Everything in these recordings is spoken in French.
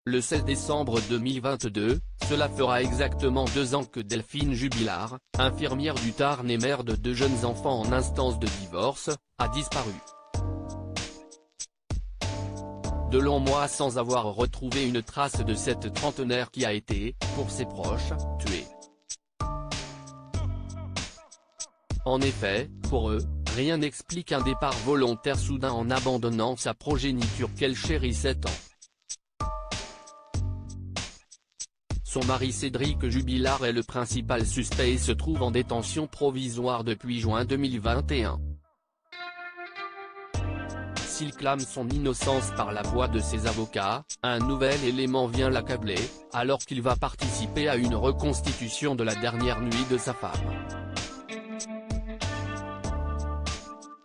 Le 16 décembre 2022, cela fera exactement 2 ans que Delphine Jubilard, infirmière du Tarn et mère de 2 jeunes enfants en instance de divorce, a disparu. De longs mois sans avoir retrouvé une trace de cette trentenaire qui a été, pour ses proches, tuée. En effet, pour eux, rien n'explique un départ volontaire soudain en abandonnant sa progéniture qu'elle chérissait tant. Son mari Cédric Jubilard est le principal suspect et se trouve en détention provisoire depuis juin 2021. S'il clame son innocence par la voix de ses avocats, un nouvel élément vient l'accabler, alors qu'il va participer à une reconstitution de la dernière nuit de sa femme.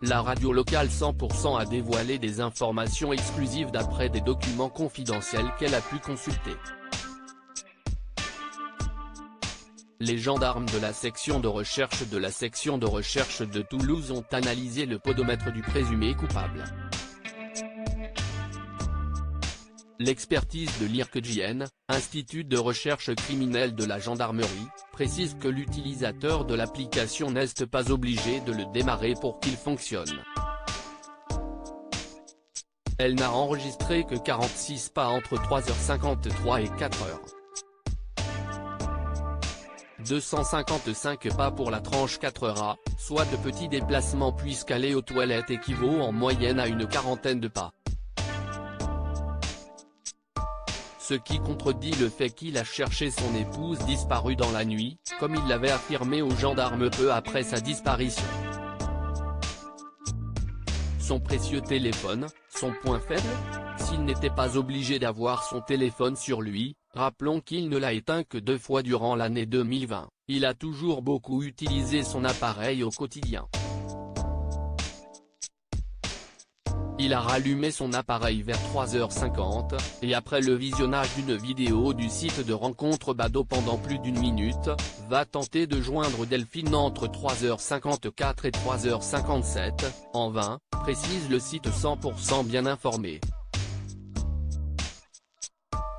La radio locale 100% a dévoilé des informations exclusives d'après des documents confidentiels qu'elle a pu consulter. Les gendarmes de la section de recherche de Toulouse ont analysé le podomètre du présumé coupable. L'expertise de l'IRCGN, Institut de recherche criminelle de la gendarmerie, précise que l'utilisateur de l'application n'est pas obligé de le démarrer pour qu'il fonctionne. Elle n'a enregistré que 46 pas entre 3h53 et 4h. 255 pas pour la tranche 4h, soit de petits déplacements puisqu'aller aux toilettes équivaut en moyenne à une quarantaine de pas. Ce qui contredit le fait qu'il a cherché son épouse disparue dans la nuit, comme il l'avait affirmé aux gendarmes peu après sa disparition. Son précieux téléphone, son point faible ? S'il n'était pas obligé d'avoir son téléphone sur lui, rappelons qu'il ne l'a éteint que 2 fois durant l'année 2020, il a toujours beaucoup utilisé son appareil au quotidien. Il a rallumé son appareil vers 3h50, et après le visionnage d'une vidéo du site de rencontre Badoo pendant plus d'1 minute, va tenter de joindre Delphine entre 3h54 et 3h57, en vain, précise le site 100% bien informé.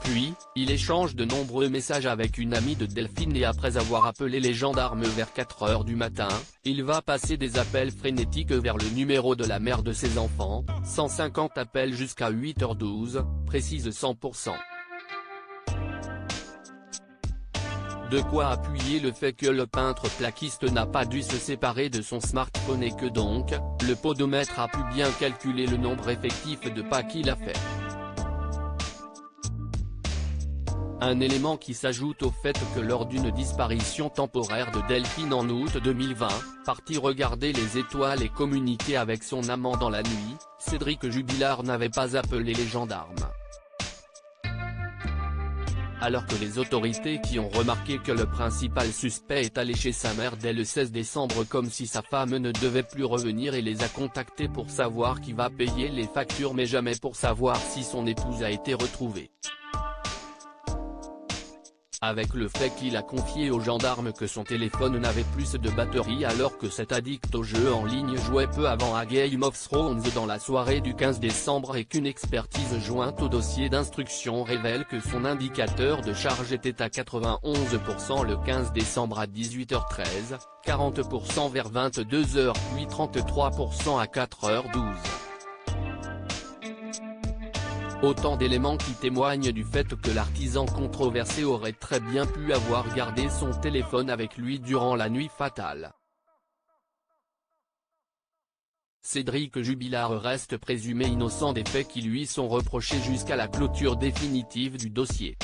Puis, il échange de nombreux messages avec une amie de Delphine et après avoir appelé les gendarmes vers 4h du matin, il va passer des appels frénétiques vers le numéro de la mère de ses enfants, 150 appels jusqu'à 8h12, précise 100%. De quoi appuyer le fait que le peintre plaquiste n'a pas dû se séparer de son smartphone et que donc, le podomètre a pu bien calculer le nombre effectif de pas qu'il a fait. Un élément qui s'ajoute au fait que lors d'une disparition temporaire de Delphine en août 2020, parti regarder les étoiles et communiquer avec son amant dans la nuit, Cédric Jubilard n'avait pas appelé les gendarmes. Alors que les autorités qui ont remarqué que le principal suspect est allé chez sa mère dès le 16 décembre comme si sa femme ne devait plus revenir et les a contactés pour savoir qui va payer les factures mais jamais pour savoir si son épouse a été retrouvée. Avec le fait qu'il a confié aux gendarmes que son téléphone n'avait plus de batterie alors que cet addict au jeu en ligne jouait peu avant à Game of Thrones dans la soirée du 15 décembre et qu'une expertise jointe au dossier d'instruction révèle que son indicateur de charge était à 91% le 15 décembre à 18h13, 40% vers 22h puis 33% à 4h12. Autant d'éléments qui témoignent du fait que l'artisan controversé aurait très bien pu avoir gardé son téléphone avec lui durant la nuit fatale. Cédric Jubilard reste présumé innocent des faits qui lui sont reprochés jusqu'à la clôture définitive du dossier.